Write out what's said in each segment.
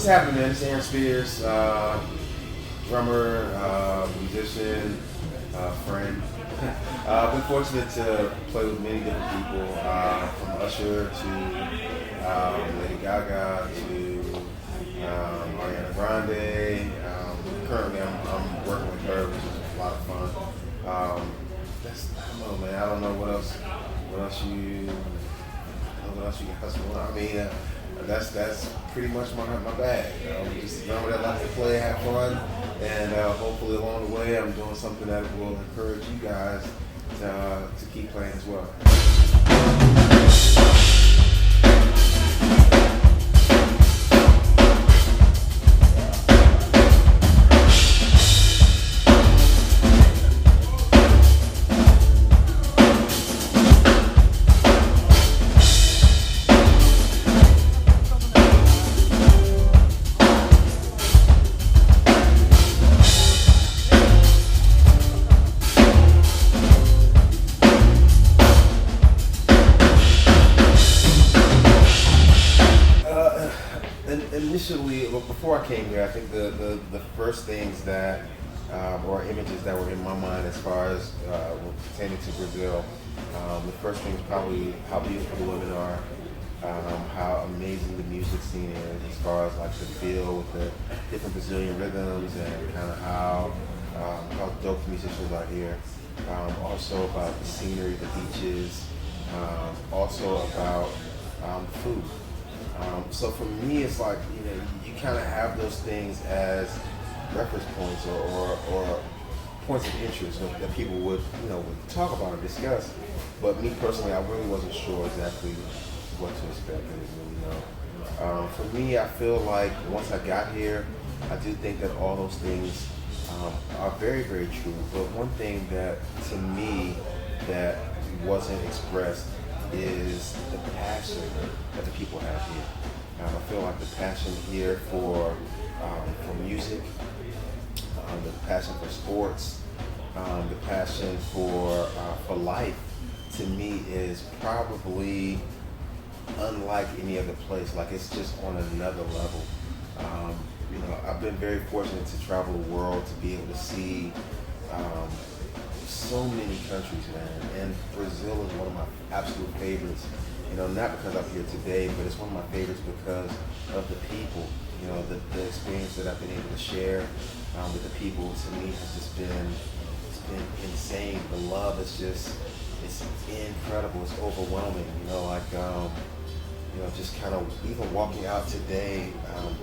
What's happening, man? This is Aaron Spears, drummer, musician, friend. I've been fortunate to play with many different people, from Usher to Lady Gaga to Ariana Grande. Currently, I'm working with her, which is a lot of fun. I don't know, man. I don't know what else you guys want. I mean, that's pretty much my bag. Just a drummer that likes to play, have fun, and hopefully along the way I'm doing something that will encourage you guys to keep playing as well. Initially, before I came here, I think the first things that, or images that were in my mind as far as pertaining to Brazil, the first thing is probably how beautiful the women are, how amazing the music scene is as far as like the feel with the different Brazilian rhythms and kind of how dope the musicians are here. Also about the scenery, the beaches, also about food. So for me, it's like, you kind of have those things as reference points or points of interest that people would talk about and discuss. But me personally, I really wasn't sure exactly what to expect. I didn't really know. For me, I feel like once I got here, I do think that all those things are very, very true. But one thing that, to me, that wasn't expressed is the passion that the people have here. I feel like the passion here for music, the passion for sports, the passion for life, to me is probably unlike any other place. Like, it's just on another level. I've been very fortunate to travel the world, to be able to see so many countries, man, and Brazil is one of my absolute favorites. Not because I'm here today, but it's one of my favorites because of the people. The experience that I've been able to share with the people, to me, has just been insane. The love is it's incredible. It's overwhelming. Just kind of even walking out today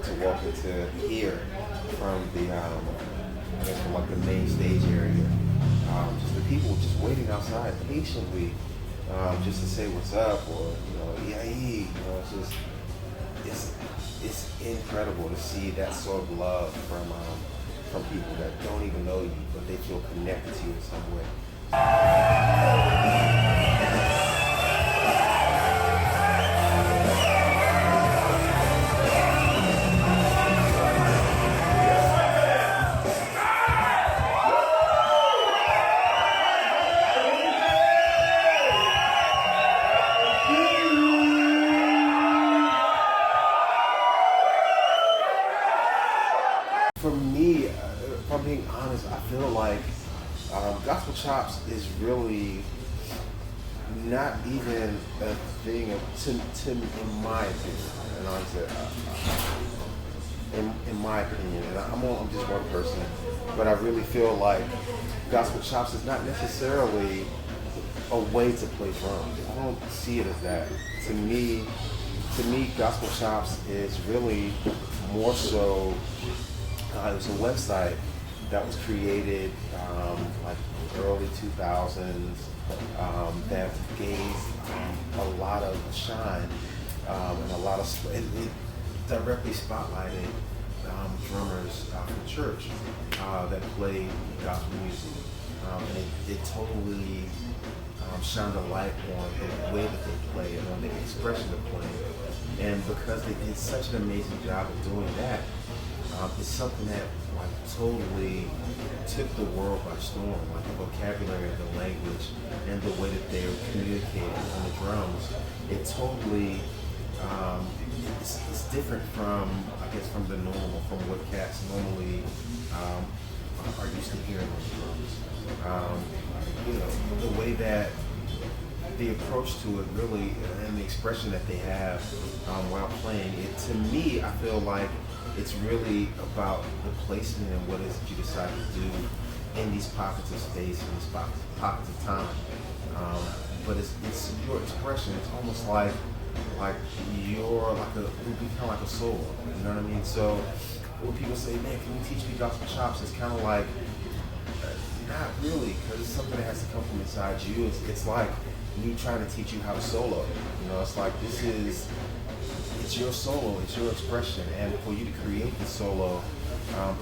to walk into here from from like the main stage area. Just the people just waiting outside patiently, just to say what's up, or it's incredible to see that sort of love from people that don't even know you, but they feel connected to you in some way. For me, if I'm being honest, I feel like gospel chops is really not even a thing in my opinion. And like I said, in my opinion, and I'm just one person, but I really feel like gospel chops is not necessarily a way to play drums. I don't see it as that. To me, gospel chops is really more so. It was a website that was created like early 2000s that gave a lot of shine and a lot of it directly spotlighted drummers from church that played gospel music, and it totally shined a light on the way that they play and on the expression of playing. And because they did such an amazing job of doing that, it's something that totally took the world by storm. Like the vocabulary, the language, and the way that they were communicating on the drums, it totally it's different from, I guess, from the normal, from what cats normally are used to hearing on drums. You know, the way that the approach to it really, and the expression that they have while playing it, to me, I feel like it's really about the placement and what it is that you decide to do in these pockets of space, in these pockets of time. But it's your expression. It's almost like you're like it would be kind of like a solo. You know what I mean? So when people say, "Man, can you teach me gospel chops?" It's kind of like not really, because it's something that has to come from inside you. It's like me trying to teach you how to solo. You know, it's like it's your solo, it's your expression, and for you to create the solo,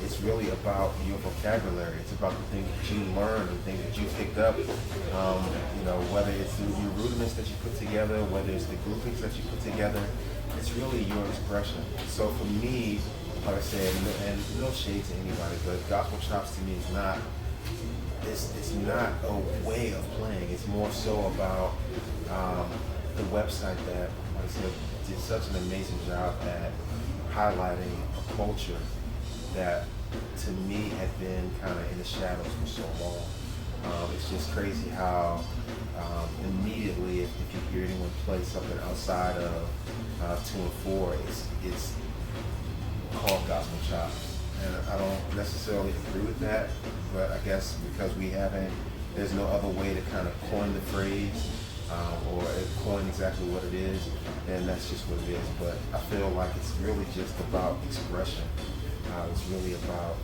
it's really about your vocabulary. It's about the things that you learned, the things that you picked up. You know, whether it's your rudiments that you put together, whether it's the groupings that you put together, it's really your expression. So for me, like I said, and no shade to anybody, but gospel chops to me is not. It's not a way of playing. It's more so about the website that, like I said, did such an amazing job at highlighting a culture that, to me, had been kind of in the shadows for so long. It's just crazy how immediately, if you hear anyone play something outside of 2 and 4, it's called gospel chops. And I don't necessarily agree with that, but I guess because there's no other way to kind of coin the phrase or coin exactly what it is, then that's just what it is. But I feel like it's really just about expression. It's really about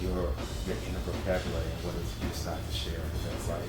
your inner vocabulary and what it is you decide to share with everybody.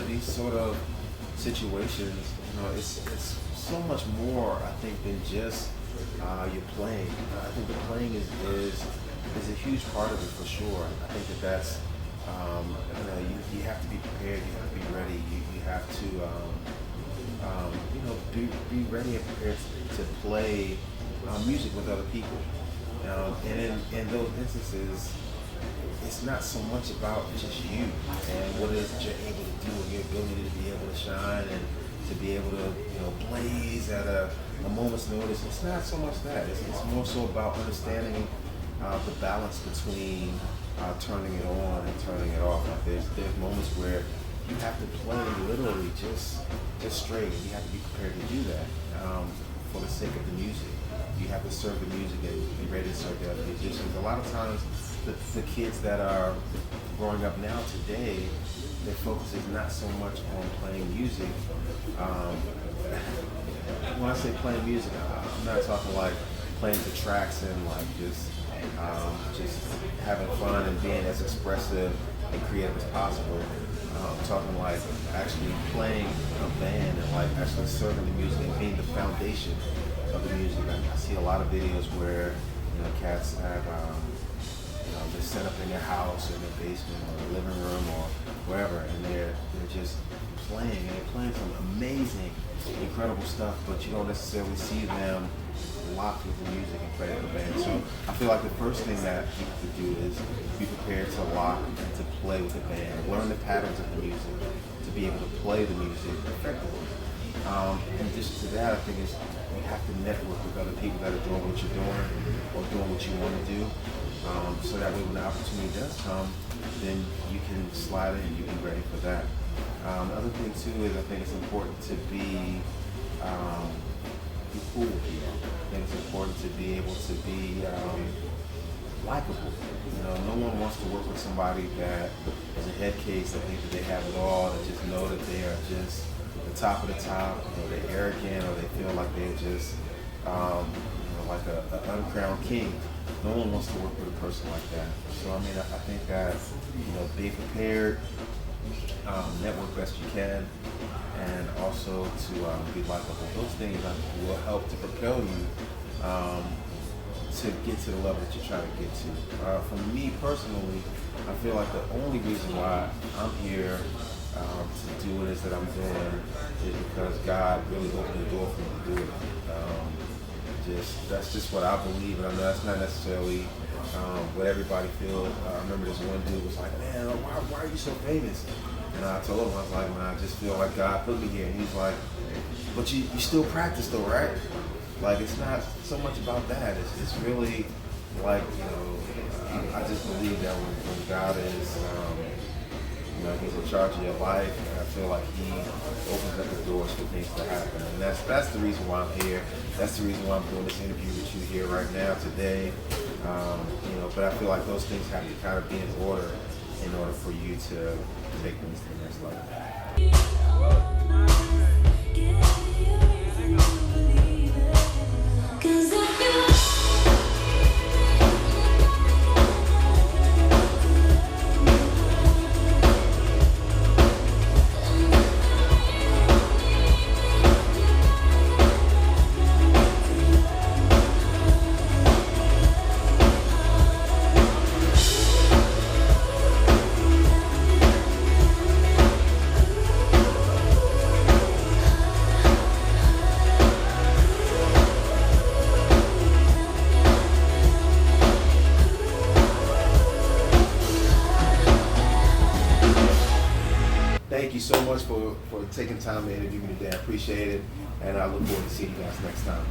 These sort of situations, you know, it's so much more, I think, than just your playing. I think the playing is a huge part of it for sure. I think that's you know, you have to be prepared, you have to be ready, you have to you know, be ready and prepared to play music with other people. And in those instances, it's not so much about just you and what it is that you're able to do and your ability to be able to shine and to be able to, you know, blaze at a moment's notice. It's not so much that. It's more so about understanding the balance between turning it on and turning it off. Like there's moments where you have to play literally just straight. You have to be prepared to do that for the sake of the music. You have to serve the music and be ready to serve the other musicians. A lot of times, the kids that are growing up now today, their focus is not so much on playing music. When I say playing music, I'm not talking like playing to tracks and like just having fun and being as expressive and creative as possible. I'm talking like actually playing a band and like actually serving the music and being the foundation of the music. I see a lot of videos where, you know, cats have just set up in their house or their basement or their living room or wherever, and they're just playing, and they're playing some amazing, incredible stuff, but you don't necessarily see them locked with the music and play with the band. So I feel like the first thing that people could do is be prepared to lock and to play with the band, learn the patterns of the music, to be able to play the music effectively. In addition to that, I think you have to network with other people that are doing what you're doing or doing what you want to do. So that way when the opportunity does come, then you can slide in and you can be ready for that. The other thing too is I think it's important to be cool with people. I think it's important to be able to be likable. No one wants to work with somebody that is a head case, that think that they have it all, that just know that they are just the top of the top, they're arrogant, or they feel like they're just like an uncrowned king. No one wants to work with a person like that. So I mean, I think that be prepared, network best you can, and also to be likable. Those things will help to propel you to get to the level that you're trying to get to. For me personally, I feel like the only reason why I'm here to do what it is that I'm doing is because God really opened the door for me to do it. That's just what I believe, and I know that's not necessarily what everybody feels. I remember this one dude was like, "Man, why are you so famous?" And I told him, I was like, "Man, I just feel like God put me here." And he's like, "But you still practice though, right?" Like, it's not so much about that. It's really like, I just believe that when God is, He's in charge of your life, and I feel like He opens up the doors for things to happen. And that's the reason why I'm here. That's the reason why I'm doing this interview with you here right now today. But I feel like those things have to kind of be in order for you to take things to the next level. Thank you so much for taking time to interview me today. I appreciate it, and I look forward to seeing you guys next time.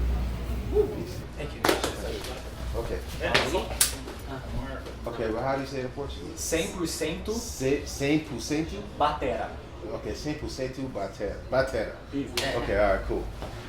Peace. Thank you. Okay. Okay, but how do you say it in Portuguese? 100% 100% Batera. Okay, 100% Batera. Batera. Isso. Okay, all right, cool.